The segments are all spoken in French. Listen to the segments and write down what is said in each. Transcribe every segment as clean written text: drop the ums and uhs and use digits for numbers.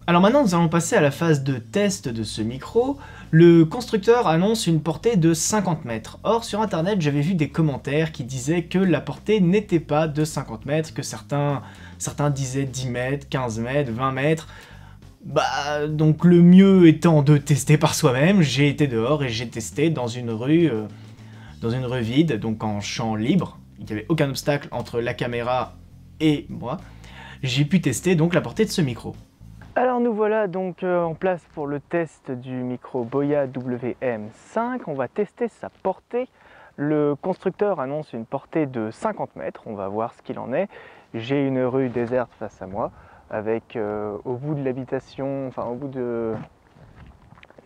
Alors maintenant, nous allons passer à la phase de test de ce micro. Le constructeur annonce une portée de 50 mètres. Or, sur internet, j'avais vu des commentaires qui disaient que la portée n'était pas de 50 mètres, que certains disaient 10 mètres, 15 mètres, 20 mètres. Donc le mieux étant de tester par soi-même, j'ai été dehors et j'ai testé dans une rue vide, donc en champ libre. Il n'y avait aucun obstacle entre la caméra et moi. J'ai pu tester donc la portée de ce micro. Alors nous voilà donc en place pour le test du micro Boya WM5. On va tester sa portée. Le constructeur annonce une portée de 50 mètres. On va voir ce qu'il en est. J'ai une rue déserte face à moi avec au bout de l'habitation, enfin au bout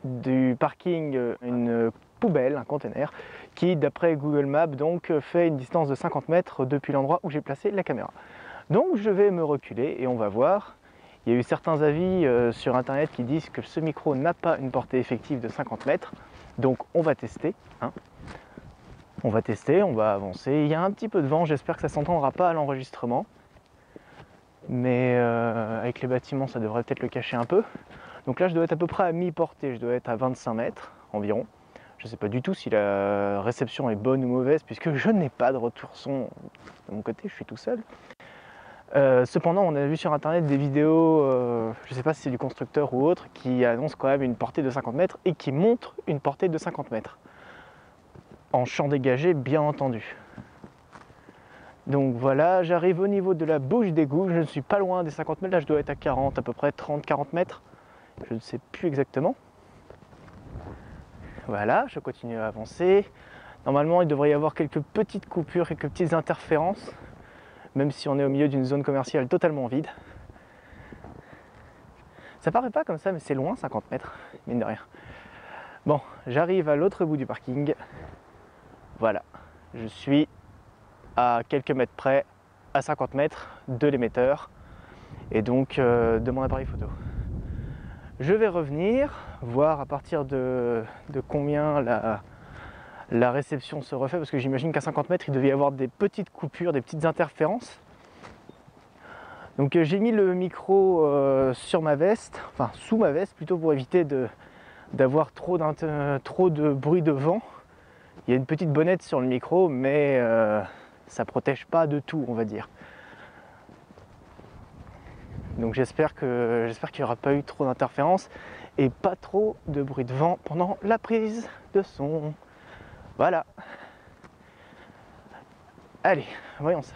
du parking, une poubelle, un conteneur qui d'après Google Maps donc fait une distance de 50 mètres depuis l'endroit où j'ai placé la caméra. Donc je vais me reculer et on va voir. Il y a eu certains avis sur internet qui disent que ce micro n'a pas une portée effective de 50 mètres. Donc on va tester. On va tester, on va avancer. Il y a un petit peu de vent, j'espère que ça ne s'entendra pas à l'enregistrement. Mais avec les bâtiments, ça devrait peut-être le cacher un peu. Donc là, je dois être à peu près à mi-portée, je dois être à 25 mètres environ. Je ne sais pas du tout si la réception est bonne ou mauvaise, puisque je n'ai pas de retour son de mon côté, je suis tout seul. Cependant, on a vu sur internet des vidéos, je ne sais pas si c'est du constructeur ou autre, qui annoncent quand même une portée de 50 mètres et qui montrent une portée de 50 mètres. En champ dégagé, bien entendu. Donc voilà, j'arrive au niveau de la bouche d'égout, je ne suis pas loin des 50 mètres, là je dois être à 40, à peu près 30-40 mètres, je ne sais plus exactement. Voilà, je continue à avancer. Normalement, il devrait y avoir quelques petites coupures, quelques petites interférences, même si on est au milieu d'une zone commerciale totalement vide. Ça paraît pas comme ça, mais c'est loin, 50 mètres, mine de rien. Bon, j'arrive à l'autre bout du parking. Voilà, je suis à quelques mètres près, à 50 mètres de l'émetteur, et donc de mon appareil photo. Je vais revenir, voir à partir de combien la réception se refait, parce que j'imagine qu'à 50 mètres, il devait y avoir des petites coupures, des petites interférences. Donc j'ai mis le micro sur ma veste, enfin sous ma veste plutôt, pour éviter d'avoir trop de bruit de vent. Il y a une petite bonnette sur le micro, mais ça protège pas de tout, on va dire. Donc j'espère qu'il n'y aura pas eu trop d'interférences et pas trop de bruit de vent pendant la prise de son. Voilà. Allez, voyons ça.